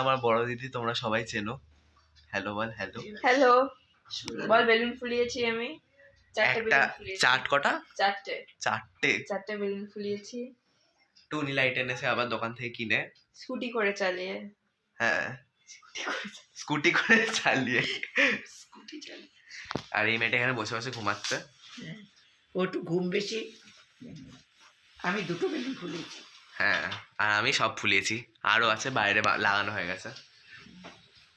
আমার বড় দিদি, তোমরা সবাই চেনো। হ্যালো বল। হ্যালো হ্যালো বল। বেলুন ফুলিয়েছি আমি, চারটে বেলুন ফুলিয়েছি। চাট কটা? চারটে বেলুন ফুলিয়েছি। টুনি লাইট এনেছে আবার দোকান থেকে কিনে, স্কুটি করে চালিয়ে। হ্যাঁ স্কুটি করে চালিয়ে। আর এই মেয়েটা এখানে বসে বসে ঘুমাচ্ছে। ও একটু ঘুম বেশি। আমি দুটো বেলুন ফুলিয়েছি। হ্যাঁ আর আমি সব ফুলিয়েছি, আরো আছে বাইরে লাগানো হয়ে গেছে।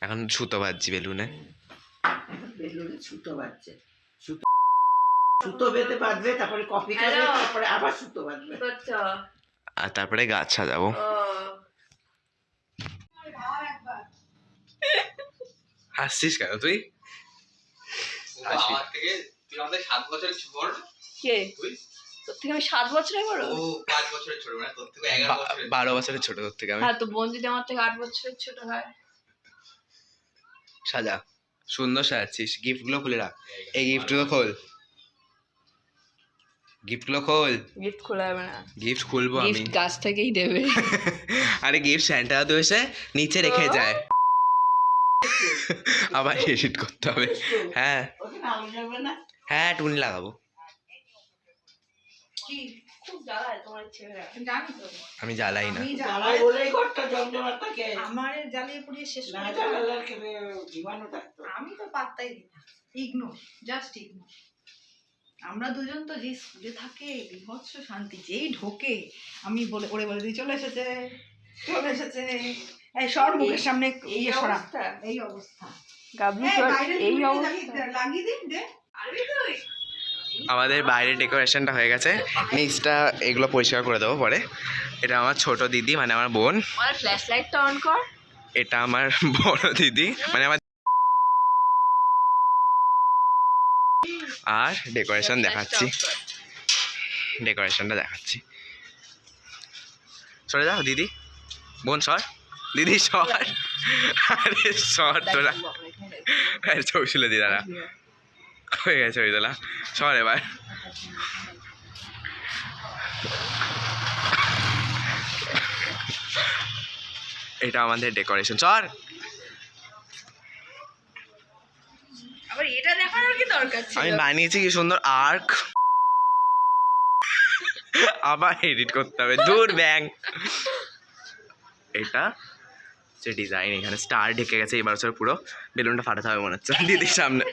এখন সুতো বাজছি বেলুনে। বেলুনে সুতো বাজছে, সুতো বেঁধে বাঁধবে, তারপরে কফি খাবে, তারপরে আবার সুতো বাঁধবে, আর তারপরে গাছ সাজাবো। হাসছিস কেন তুই? তুই আমাদের 7 বছরের ছোট। কে তুই? তোর থেকে আমি 7 বছরের বড়। ও 5 বছরের ছোট, মানে তোর থেকে 11 বছরের। 12 বছরের ছোট তোর থেকে আমি। হ্যাঁ তো বোন যদি আমার থেকে 8 বছরের ছোট হয়। সাজা, সুন্দর সাজাচ্ছিস। গিফট গুলো খুলে রাখ। এই গিফট গুলো খোল, গিফট গুলো খোল। গিফট খোলা যাবে না, গিফট খুলবো আমি। গিফট গাছ থেকেই দেবে। আরে গিফট স্যান্টা তো এসে নিচে রেখে যায়, আবার এডিট করতে হবে। হ্যাঁ হ্যাঁ টুনি লাগাবো। আমি জ্বালাই না। আমার জ্বালিয়ে পুড়িয়ে শেষ করে আমি তো পাত্তাই দিই না। Ignore, just ignore. আমরা দুজন তো যে স্কুলে থাকে বিভৎস শান্তি, যেই ঢোকে আমি ওরে বলে দিই চলে এসেছে চলে এসেছে, এই সর মুখের সামনে এই অবস্থা, এই অবস্থা। গাবলু এই তোর বাইরে এই লাগিয়ে অবস্থা। লাগিয়ে দিন দে। পারবি তুই? আমাদের বাইরে ডেকোরেশনটা হয়ে গেছে, নিচটা এগুলো পরিষ্কার করে দেবো পরে। এটা আমার ছোট দিদি মানে আমার বোন। আমার ফ্ল্যাশ লাইটটা অন কর। এটা আমার বড় দিদি মানে আমার। আর ডেকোরেশন দেখাচ্ছি, ডেকোরেশনটা দেখাচ্ছি। সরে যাও দিদি, বোন সর, দিদি সর। আরে সর তোরা, ছবি তুলে দি দাঁড়া, হয়ে গেছে ছবি তোলা, সর এবার। এটা আমাদের ডেকোরেশন, সর। আবার এটা দেখানোর কি দরকার ছিল? আমি বানিয়েছি কি সুন্দর আর্ক, আবার এডিট করতে হবে, দূর ব্যাং। এটা যে ডিজাইন, এখানে স্টার ঢেকে গেছে এই বছর পুরো। বেলুনটা ফাটাতে হবে মনে হচ্ছে দিদির সামনে,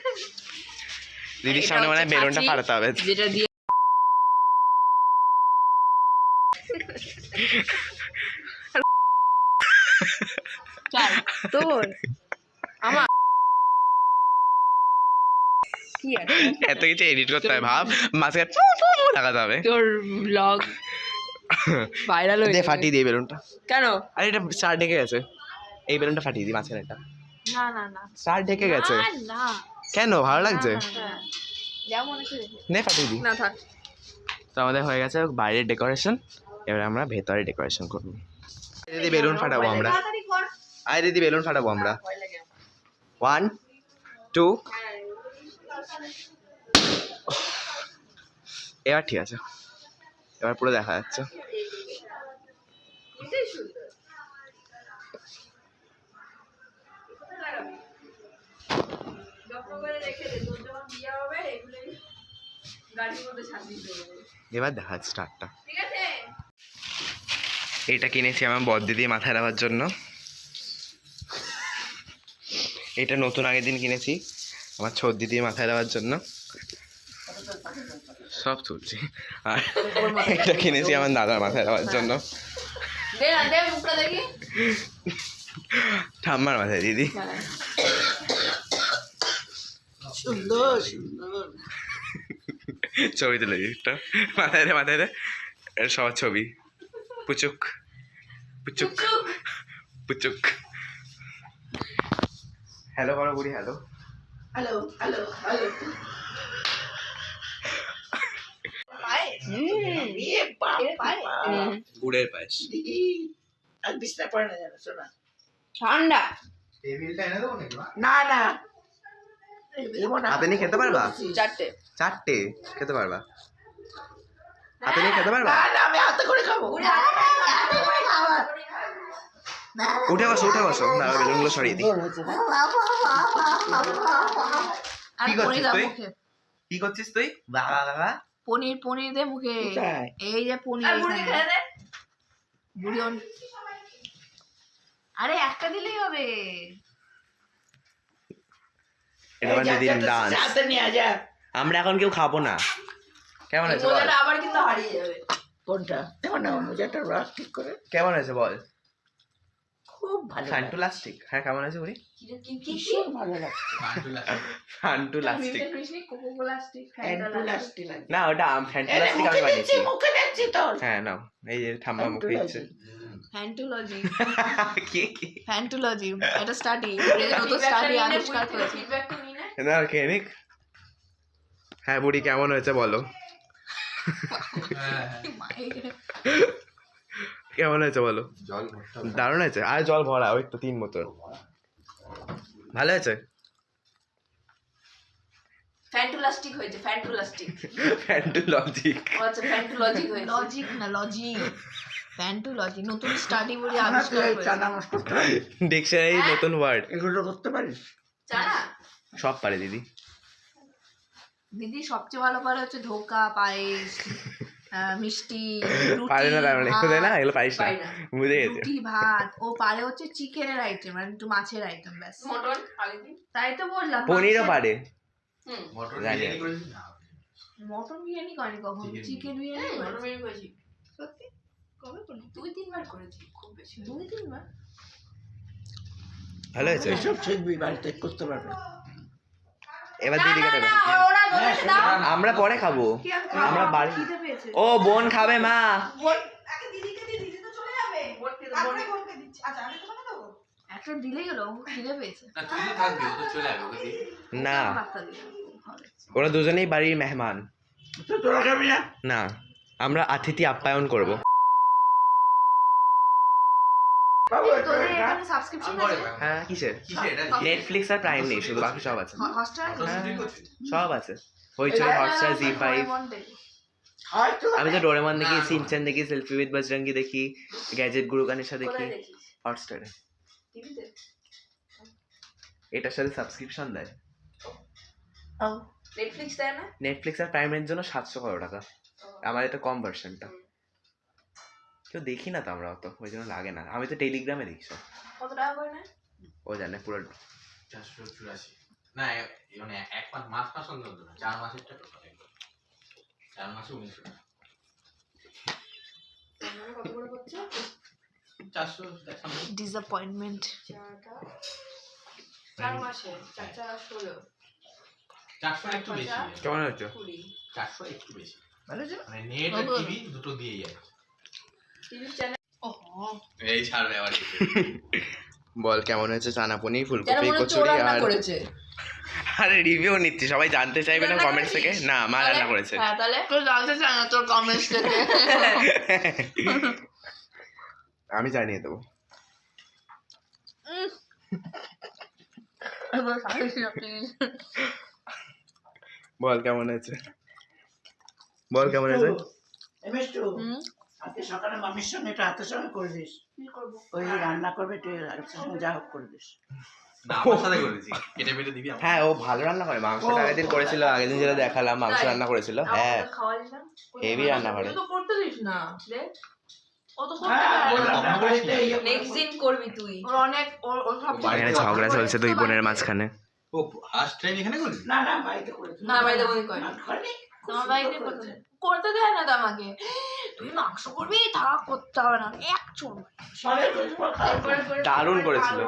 দিদির সামনে মানে বেলুনটা ফাটাতে হবে। যেটা দিয়ে তোর আমার কি আছে, এত কিছু এডিট করতে হবে, ভাব মাঝখানে লাগাতে হবে। তোর ব্লগ ভাইরাল হয়ে দে ফাটিয়ে দিই বেলুনটা। কেন? আরে এটা স্টার ঢেকে গেছে, এই বেলুনটা ফাটিয়ে দিই মাঝখানে। এটা না না না, স্টার ঢেকে গেছে। না কেন, ভালো লাগছে? যেমন আছে নে ফাটিয়ে দিই। না থাক। তো আমাদের হয়ে গেছে বাইরের ডেকোরেশন, এবার আমরা ভেতরে ডেকোরেশন করবো। দিদি বেলুন ফাটাবো আমরা, আয় দিদি বেলুন ফাটাবো আমরা। 1 2 এবার ঠিক আছে, এবার পুরো দেখা যাচ্ছে। এবার দেখা যাচ্ছে স্টারটা। এটা কিনেছি আমার বড় দিদি মাথায় রাখার জন্য। এটা নতুন আগের দিন কিনেছি আমার ছোট দিদির মাথায় দেওয়ার জন্য। সব তুলছি। আর এটা কিনেছি আমার দাদার মাথায় দেওয়ার জন্য। ঠাম্মার মাথায় দিদি। সুন্দর সুন্দর ছবি তুলে দিই একটা, মাথায় দে মাথায় দে, এটা সবার ছবি। পুচুক পুচুক পুচুক। হ্যালো করো বুড়ি, হ্যালো। Hello hello hello. গুড়ের পায়েস। আর বিছনা পড়ে না জানো শোনা, ঠান্ডা। টেবিলটা এনে দেবো নাকি? না না হাতে নিয়ে খেতে পারবা? চারটে খেতে পারবা? হাতে নিয়ে খেতে পারবা? না না আমি হাতে করে খাবো। উঠে বসো না বেলুনগুলো সরিয়ে দিই সুন্দর হয়েছে না? আর কি পনির করছিস দাও তুই? মুখে কি করছিস তুই বাবা পনির দে মুখে কোথায়? এই যে পনির আর বুড়ি এখানে। খেয়ে দে। বুড়ি আরে একটা দিলেই হবে এটা এই মানে যা, দিদির যা, ডান্স হাতে নিয়ে যা। আমরা এখন কেউ খাবো না কেমন এই হয়েছে বল মোজাটা আবার কিন্তু হারিয়ে যাবে কোনটা? দেখো না মোজাটা রাখ ঠিক করে। কেমন হয়েছে বল খুব ভালো লাগছে। ফ্যান্টুলাস্টিক হ্যাঁ কেমন হয়েছে বুড়ি ভীষণ ভালো লাগছে। ফ্যান্টুলাস্টিক কোকোকোলা স্টিক ফ্যান্টুলাস্টি লাগছে। না ওটা এই রে, ফ্যান্টুলাস্টিক মুখে আমি বানিয়েছি দিচ্ছি, মুখে দিচ্ছি তোর। হ্যাঁ নাও এই যে ঠাম্মা মুখে দিচ্ছে ফ্যান্টোলজি কি ফ্যান্টোলজি এটা স্টাডি নতুন স্টাডি আবিষ্কার করেছে না খেয়ে নিক হ্যাঁ বুড়ি কেমন হয়েছে বলো কেমন হয়েছে বলো জল দারুণ হয়েছে আর জল ভরা ওই তো 3 বোতল ভালো হয়েছে ফ্যান্টোলাস্টিক হয়েছে ফ্যান্টোলাস্টিক ফ্যান্টুলজিক আচ্ছা ফ্যান্টোলজি হয়েছে লজিক না লজিক ফ্যান্টোলজি নতুন স্টাডি বলে আবিষ্কার এই করেছে চানা মাছ করতে পারিস? ডিকশনারি নতুন ওয়ার্ড এগুলো করতে পারিস? জানা সব পারে দিদি দিদি সবচেয়ে ভালো পারে হচ্ছে ধোকা পায়েস মিষ্টি রুটি পারে না তার মানে ভাত, এগুলো না এগুলো পারিস না পারি না। বুঝে গেছে রুটি ভাত ও পারে হচ্ছে চিকেনের আইটেম মানে একটু মাছের আইটেম ব্যাস মটন তাই তো বললাম পনিরও মাছের- পারে হুম, মটর জানি। বিরিয়ানি করেছিস না মটন বিরিয়ানি করেনি কখন Chicken chicken biryani mutton biryani করেছি। সত্যি? কবে করলি? 2-3 বার করেছি খুব বেশি 2-3 বার ভালো হয়েছে এসব শিখবি বাড়িতে করতে পারবে। এবার দিদিকে দেবে ওরা বলেছে দাও আমরা পরে খাবো কি আমি খাবো? আমরা বাড়ি খিদে পেয়েছে। ও বোন খাবে মা আগে দিদিকে দিয়ে দিদি তো চলে যাবে। তারপরে বোনকে দিচ্ছি। আচ্ছা, আগে তোমাকে দেবো? একটা দিলেই হলো ও খিদে পেয়েছে না তুই তো থাকবি ও তো চলে যাবে ওকে দিয়ে না পাত্তা দিও হবে ওরা দুজনেই বাড়ির মেহমান তো তোরা খাবি না? না আমরা অতিথি আপ্যায়ন করব বাবু, তোদের এটা এখানে সাবস্ক্রিপশন আমি পরে আছে পাবো। হ্যাঁ কিসের কিসে এটা নেটফ্লিক্স আর প্রাইম নেই শুধু বাকি সব আছে হটস্টার আছে হ্যাঁ। শুটিং করছিস সব আছে হইচই হটস্টার জি5 হয়তো আমি তো ডোরেমন দেখি সিনচান দেখি সেলফি উইথ বজরঙ্গি দেখি গ্যাজেট গুরু গানেশা দেখি কোথায় দেখিস হটস্টারে টিভিতে এটার সাথে সাবস্ক্রিপশন দেয় নেটফ্লিক্স দেয় না নেটফ্লিক্স আর প্রাইমের জন্য 700 কত টাকা আমার এটা কম ভার্সনটা কেউ দেখি না তো আমরা অত ওই জন্য লাগে না আমি তো টেলিগ্রামে দেখি সব কত টাকা করে না ও জানে পুরো 484 না মানে এক মাস অন্তত না 4 মাসেরটা টোটাল 4 মাসে 1900 টাকা কত করে করছে 400 ডিসঅ্যাপয়েন্টমেন্ট 4 মাসে 416 400 একটু বেশি কেমন হচ্ছে 20 400 একটু বেশি ভালো আছে? মানে নেট আর টিভি দুটো দিয়ে যায় টিভি চ্যানেল ওহো এই ছাড়বে আবার কিছু বল কেমন হয়েছে চানা পনির যারা ফুলকপি মনে হচ্ছে ও কচুরি রান্না আর করেছে আরে রিভিউ নিচ্ছি সবাই জানতে চাইবে না রান্না কমেন্টস থেকে করেছিস? না মা রান্না করেছে হ্যাঁ তাহলে তুই জানতে চাই না তোর কমেন্টস থেকে আমি জানিয়ে দেবো বল কেমন হয়েছে বল কেমন হয়েছে এমএস2, আজকে সকালে মামির সঙ্গে এটা হাতের সঙ্গে করে দিস। ওই রান্না করবে তুই হাতের সঙ্গে যা হোক করে দিস। না আমার সাথে করেছি কেটে পেটে দিবি আমার হ্যাঁ ও ভালো রান্না করে মাংসটা আগের দিন করেছিল আগের দিন যেটা দেখালাম মাংস রান্না করেছিল হ্যাঁ হেভি রান্না করে তুই তো করতে দিস না রে ও তো করতে হ্যাঁ, পারে বললাম না, বাড়িতে ইয়ে করবো। নেক্সট দিন করবি তুই ওর অনেক ওর সব এখানে ঝগড়া চলছে দুই বোনের মাঝখানে ও ফার্স্ট টাইম এখানে করলি না না বাড়িতে করেছি। না, বাড়িতে বলি করে। আর করেনি? তোমার বাড়িতে করতে দেয় না তো আমাকে তুই মাংস করবি তারা করতে হবে না এক চুল সবাই করিস, বল খাও। দারুণ করেছিল।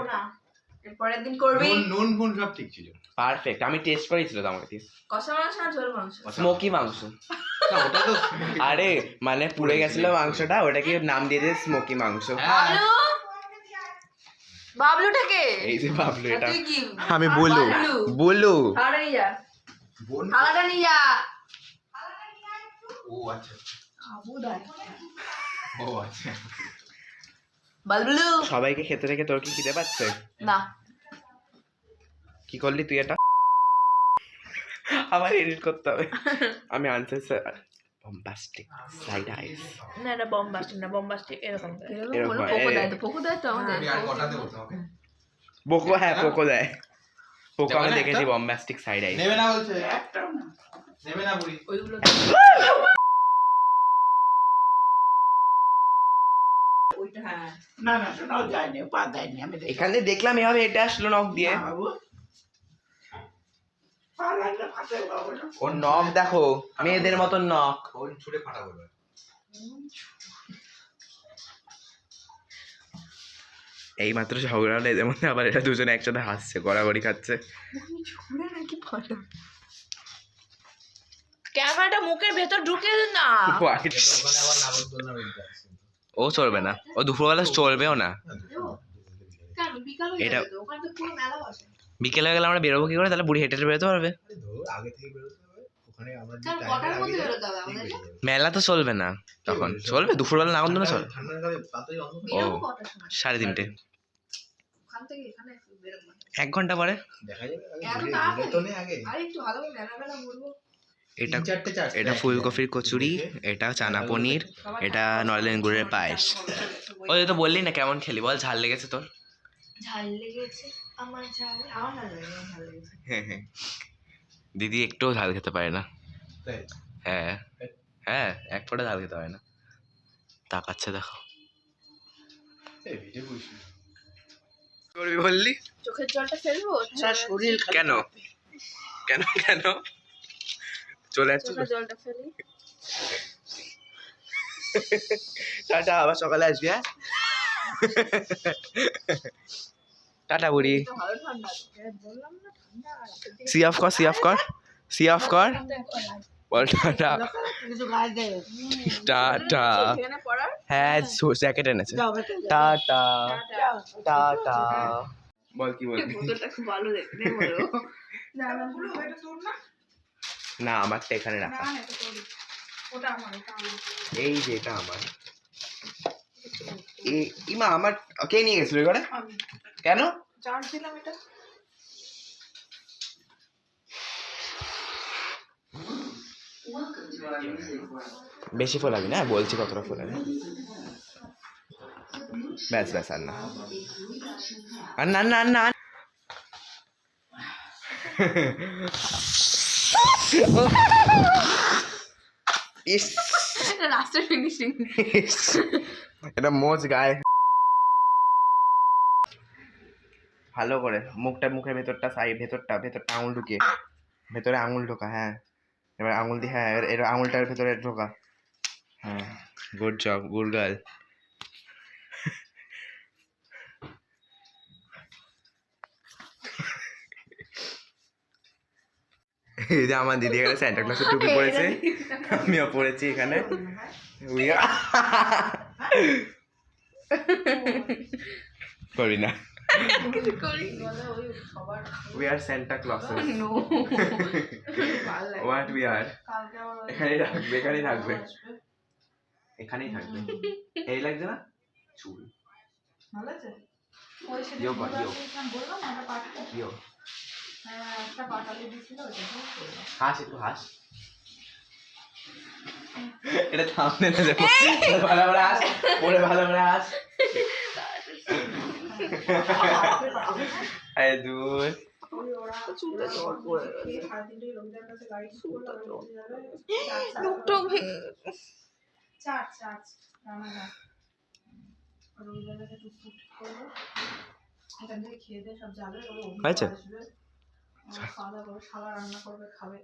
পরের দিন করবি নুন ফোন সব ঠিক ছিল পারফেক্ট আমি টেস্ট করেছিল তো আমাকে কষা মাংস না ঝোল মাংস স্মোকি মাংস না, ওটা তো আরে মানে পুড়ে গেছিল মাংসটা ওটাকে নাম দিয়ে দিয়ে স্মোকি মাংস হ্যাঁ বাবলু বাবলুটাকে এই যে ভাবলো এটা তুই কি আমি বলু বাবলু বলু থালাটা নিয়ে যা বোন থালাটা নিয়ে যা ও আচ্ছা খাবো দেয় ও আচ্ছা বাবলু সবাইকে খেতে রেখে তোর কি খিদে পাচ্ছে না কি করলি তুই এটা আবার এডিট করতে হবে আমি আনসার বম্বাস্টিক সাইড আইস। না এটা বম্বাস্টিক না, বম্বাস্টিক এরকম এরকম এরকম হয়, পোকো এই। দেয় তো, পোকো দেয় তো আমাদের। আমি আর কটা দেবো তোমাকে? পোকো, হ্যাঁ পোকো দেয়। পোকো আমি দেবে না দেখেছি একটা? বম্বাস্টিক সাইড আইস। নেবে না বলছে, একটাও না। নেবে না বুড়ি। ওইগুলো ওইটা হ্যাঁ না না শোনাও যায়নি, পা দেয়নি, আমি দেখি। এখানে দেখলাম এভাবে এটা আসলো নখ দিয়ে। না, বাবু পা লাগলে ফাটে বাবু না। ওর নখ দেখো, মেয়েদের মতন নখ। ওর ছুঁড়ে ফাটাবো এবার। এই মাত্র ঝগড়া হলো এদের মধ্যে, আবার এরা দুজনে একসাথে হাসছে, গড়াগড়ি খাচ্ছে। ছুঁড়ে নাকি ফাটা? ক্যামেরাটা মুখের ভেতর ঢুকে না। What? ওখানে আবার নাগরদোলনা বেরিয়ে আসছে। ও চলবে না, ও দুপুরবেলা চলবেও না। কেন বিকাল হয়ে এটা- যাবে তো, ওখানে তো পুরো মেলা বসে। বিকেলে গেলে আমরা বেরোবো কি করে? তাহলে বুড়ি হেঁটে হেঁটে বেরোতে পারবে। আরে ধরো, আগে থেকে বেরোতে হবে। ওখানে আমরা যে কারণ time কটার এর মধ্যে আগে বেরোতে হবে ঠিক আমাদেরকে? বেরিয়ে যাবে। মেলা তো চলবে না তখন, চলবে দুপুরবেলা নাগরদোলনা চল। ঠান্ডার কালে তাড়াতাড়ি অন্ধকার। ও। বেরোবো কটার সময়? 3:30 ওখান থেকে এখানে বেরোবো। 1 ঘন্টা পরে। দেখা যাবে, আগে এত ঘুরে- তাড়াতাড়ি? ঘুরে তো নে আগে। আর একটু ভালো করে মেলা মেলা ঘুরবো। এটা 3-4টে এটা ফুলকপির কচুরি, এটা চানা পনির, এটা নলেন গুড়ের পায়েস। ওই তো বললি না কেমন খেলি, বল ঝাল লেগেছে তোর? ঝাল লেগেছে আমার, ঝাল আমার না লাগে, আমার ঝাল লেগেছে। দিদি একটুও ঝাল খেতে পারে না। তাই? হ্যাঁ হ্যাঁ, এক ফোঁটা ঝাল খেতে পারে না। তাকাচ্ছে দেখো। এই ভিডিও করিস না। করবি বললি? চোখের জলটা ফেলবো? সারা শরীর খালি কেন? কাঁপে। কেন কেন চলে যাচ্ছে? চোখের জলটা ফেলি। টাটা, আবার সকালে আসবি। হ্যাঁ টাটা বুড়ি। তো ভালো ঠান্ডা, বললাম না ঠান্ডা। সি অফ কর, সি অফ কর, সি অফ কর, বল টাটা। কিছু গায়ে দেয়। টাটা। এখানে পড়ার হ্যাঁ জ্যাকেট এনেছে। যাও বেটা, যাও। Tata tata. বল কি বলবি? বোতলটা খুব ভালো দেখতে বলো। জামাগুলো ওইটা তোর না? না আমারটা এখানে না রাখা। না এটা তোর। ওটা আমার, ওটা আমার। এই যে এটা আমার। ইমা আমার কে নিয়ে গেছিল এবারে? আমি কেন? চার্জ দিলাম এটা। বেশি ফোলাবি না, বলছি কতটা ফোলাবি। ব্যাস ব্যাস, আর না আর না না না। ইস এটা লাস্টের ফিনিশিং। ইস, এটা মোচ গায়ে। ভালো করে মুখটা, মুখের ভেতরটা ভেতরটা আঙুল ঢুকিয়ে, ভেতরে আঙুল ঢোকা। হ্যাঁ এবার আঙুল দিয়ে, হ্যাঁ এর আঙুলটার ভেতরে ঢোকা। হ্যাঁ গুড জব, গুড গার্ল। এই যে আমার দিদি এখানে স্যান্টা ক্লজের টুপি পরেছে, আমিও পরেছি এখানে। করি না, কিছু করি ওই সবার we are Santa Clauses. No ভালো লাগে। What we are. কালকে আবার এখানেই রাখবে, এখানেই থাকবে, এখানেই থাকবে। এই লাগছে না চুল? ভালো আছে? ওই সেদিন ইয়ো কর, ঘুরে ইয়ো। আসছিলাম, বললাম না একটা পাঠাতে। ইয়ো হ্যাঁ, একটা পাঠাতে দিয়েছিল, ওইটা তো করলাম। হাস, একটু হাস। এটা থামনে না দেবো, ভালো করে হাস, পরে ভালো করে হাস। আরে দূর। চুলটা জল পড়ে গেছে। 3:30 রবিদার কাছে গাড়ি চুলটা জল যাবে। মুখটা ভেঙে চার্জ রান্নাঘাট। রবিদার কাছে টুকটুক করবো। এখান থেকে খেয়ে দিয়ে সব যাবে, ওরা অভিযোগ হয়েছে? আসবে। খাওয়া দাওয়া করবে, শালা রান্না করবে, খাবে।